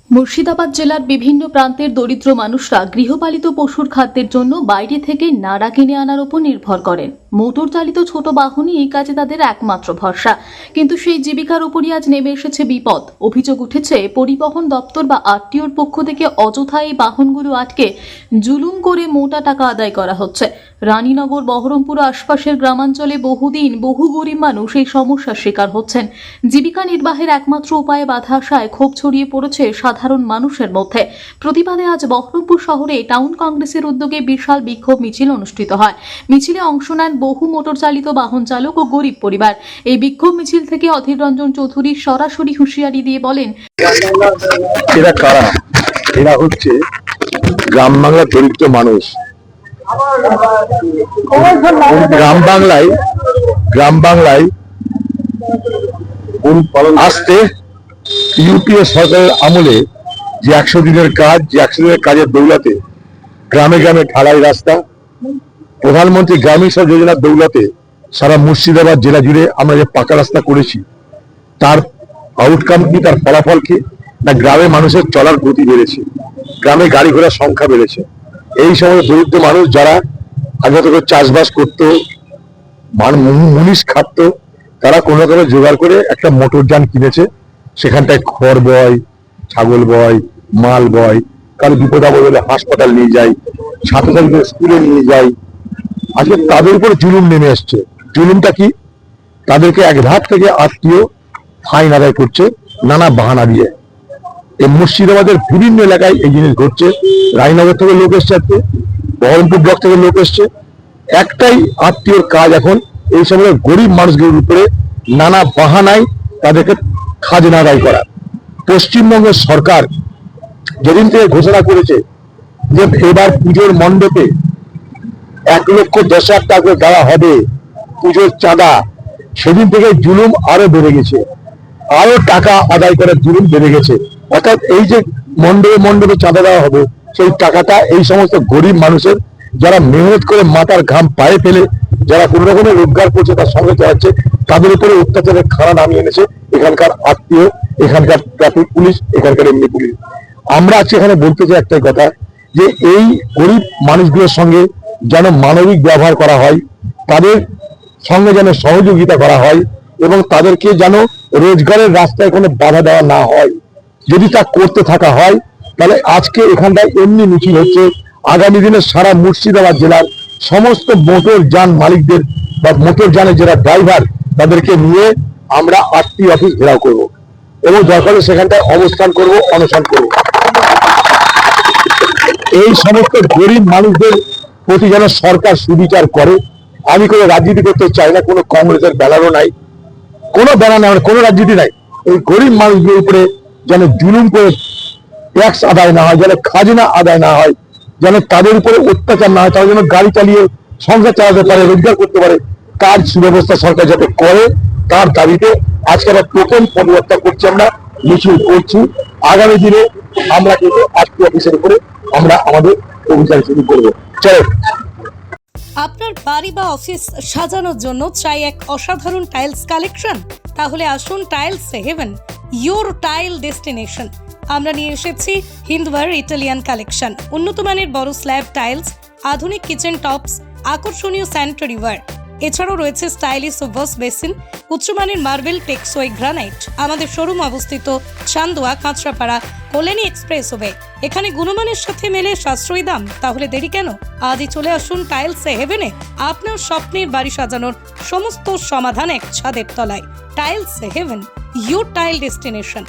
মুর্শিদাবাদ জেলার বিভিন্ন প্রান্তের দরিদ্র মানুষরা গৃহপালিত পশুর খাদ্যের জন্য বাইরে থেকে নাড়া কিনে আনার উপর নির্ভর করেন। মোটর চালিত ছোট বাহনই এই কাজে তাদের একমাত্র ভরসা। কিন্তু সেই জীবিকার উপরই আজ নেমে এসেছে বিপদ। অভিযোগ উঠেছে পরিবহন দপ্তর বা আরটিওর পক্ষ থেকে অযথা এই বাহনগুলো আটকে জুলুম করে মোটা টাকা আদায় করা হচ্ছে। রানীনগর, বহরমপুর আশপাশের গ্রামাঞ্চলে বহুদিন বহু গরিব মানুষ এই সমস্যার শিকার হচ্ছেন। জীবিকা নির্বাহের একমাত্র উপায়ে বাধা আসায় ক্ষোভ ছড়িয়ে পড়েছে সাধারণ মানুষের মধ্যে। প্রতিবাদে আজ বহরমপুর শহরে টাউন কংগ্রেসের উদ্যোগে বিশাল বিক্ষোভ মিছিল অনুষ্ঠিত হয়। মিছিলে অংশ নেন বহু মোটর চালিত বাহন চালক ও গরিব পরিবার। এই বিক্ষোভ মিছিল থেকে অধীর রঞ্জন চৌধুরী সরাসরি হুঁশিয়ারি দিয়ে বলেন, এরা কারা? এরা হচ্ছে গ্রাম বাংলার দরিদ্র মানুষ। গ্রাম বাংলায় আসতে ইউপিএ সরকারের আমলে যে 100 দিনের কাজ, যে 100 দিনের কাজের দৌলতে গ্রামে গ্রামে ঢালাই রাস্তা, প্রধানমন্ত্রী গ্রামীণ সড়ক যোজনার দৌলতে সারা মুর্শিদাবাদ জেলা জুড়ে আমরা যে পাকা রাস্তা করেছি, তার আউটকাম কি, তার ফলাফল কি? না, গ্রামে মানুষের চলার গতি বেড়েছে, গ্রামে গাড়ি ঘোড়ার সংখ্যা বেড়েছে। এই সময় দরিদ্র মানুষ যারা আগে থেকে চাষবাস করতো, মুনিশ খাটতো, তারা কোনো রকমে জোগাড় করে একটা মোটর যান কিনেছে। সেখানটায় খড় বয়, ছাগল বয়, মাল বয়, কারো বিপদ আপদ হলে হাসপাতাল নিয়ে যায়, ছাত্রছাত্রীদের স্কুলে নিয়ে যায়। আজকে তাদের উপরে জুলুম নেমে এসছে। জুলুমটা কি? তাদেরকে এক ধাপ থেকে আত্মীয় ফাইন আদায় করছে নানা বাহানা দিয়ে। এই মুর্শিদাবাদের বিভিন্ন এলাকায় এই জিনিস ঘটছে। রানীনগর থেকে লোক এসছে, আজকে বহরমপুর ব্লক থেকে লোক এসছে। একটাই আত্মীয়র কাজ এখন এই সময় গরিব মানুষগুলোর উপরে নানা বাহানায় তাদেরকে খাজনা আদায় করা। পশ্চিমবঙ্গের সরকার যেদিন থেকে ঘোষণা করেছে যে এবার পুজোর মণ্ডপে 1,10,000 টাকা করে দেওয়া হবে পুজোর চাঁদা, সেদিন থেকে জুলুম আরো বেড়ে গেছে, আরো টাকা আদায় করার জুলুম বেড়ে গেছে। অর্থাৎ এই যে মণ্ডপে চাঁদা দেওয়া হবে, সেই টাকাটা এই সমস্ত গরিব মানুষের, যারা মেহনত করে মাথার ঘাম পায়ে ফেলে যারা কোনো রকমের রোজগার করছে, তার সঙ্গে চালাচ্ছে, তাদের উপরে অত্যাচারের খাড়া নামিয়ে এনেছে এখানকার আত্মীয়, এখানকার ট্রাফিক পুলিশ, এখানকার এমনি পুলিশ। আমরা আজকে এখানে বলতে চাই একটাই কথা, যে এই গরিব মানুষগুলোর সঙ্গে যেন মানবিক ব্যবহার করা হয়, তাদের সঙ্গে যেন সহযোগিতা করা হয়, এবং তাদেরকে যেন রোজগারের রাস্তায় কোনো বাধা দেওয়া না হয়। যদি তা করতে থাকা হয়, তাহলে আজকে এখানটায় এমনি মিছিল হচ্ছে, আগামী দিনে সারা মুর্শিদাবাদ জেলার সমস্ত মোটর যান মালিকদের বা মোটর যানের যারা ড্রাইভার, তাদেরকে নিয়ে আমরা আরটি অফিস ঘেরাও করব এবং দরকারে সেখানটায় অবস্থান করব, অনশন করব। এই সমস্ত গরিব মানুষদের প্রতি যেন সরকার সুবিচার করে। আমি কোনো রাজনীতি করতে চাই না, কোনো কংগ্রেসের ব্যানারও নাই, কোনো ব্যানার নাই, কোনো রাজনীতি নাই। এই গরিব মানুষদের উপরে যেন জুলুম করে ট্যাক্স আদায় না হয়, যেন খাজনা আদায় না হয়, যেন তাদের উপরে অত্যাচার না হয়, তারা যেন গাড়ি চালিয়ে সংসার চালাতে পারে, রোজগার করতে পারে, তার সুব্যবস্থা সরকার যাতে করে, তার দাবিতে আজকে আমরা প্রথম পদযাত্রা করছি, আমরা মিছিল করছি। আগামী দিনে আমরা কিন্তু আরটি অফিসের উপরে আমরা আমাদের অভিযান শুরু করবো। চলো। আপনার বাড়ি বা অফিস সাজানোর জন্য চাই এক অসাধারণ টাইলস কালেকশন? তাহলে আসুন tiles heaven, your tile destination. আমরা নিয়ে এসেছি হিন্দওয়ার ইটালিয়ান কালেকশন, উন্নত মানের বড় স্ল্যাব টাইলস, আধুনিক কিচেন টপস, আকর্ষণীয় স্যানিটারি ওয়্যার। এছাড়াও রয়েছে স্টাইলিশ ওয়াশ বেসিন, উচ্চমানের মার্বেল, টেকসই গ্রানাইট। আমাদের শোরুম অবস্থিত চান্দোয়া, কাঁচরাপাড়া, কল্যাণী এক্সপ্রেসওয়ে। এখানে গুণমানের সাথে মেলে সাশ্রয়ী দাম। তাহলে দেরি কেন? আজই চলে আসুন টাইলস হেভেনে। আপনার স্বপ্নের বাড়ি সাজানোর সমস্ত সমাধান এক ছাদের তলায়। Tiles heaven, your tile destination.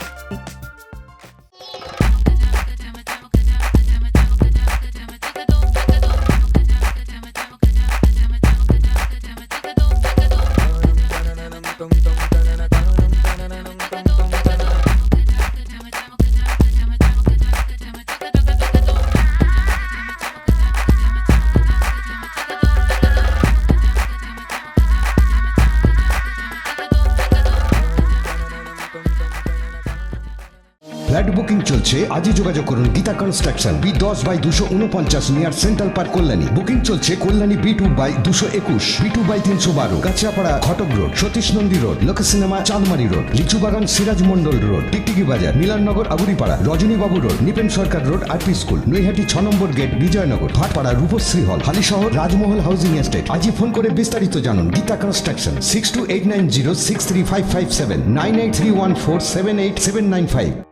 চলছে, আজই যোগাযোগ করুন Geeta construction, B10/249 near central park, Kalyani. Booking চলছে Kalyani B2/221, B2/312, Kanchrapara Ghatak road, Satish Nandi road, Lok cinema Chandmari road, Lichubagan Siraj Mondal road, Tiktiki Bazar, Milannagar Aguripara, Rajanibabu road, Nipen Sarkar road, RP school, Naihati 6 number gate, Bijoynagar, Bhatpara, Rupashree hall, Halisahar, Rajmahal housing estate. আজই ফোন করে বিস্তারিত জানুন। গীতা কনস্ট্রাকশন, 6289063557, 9831478795।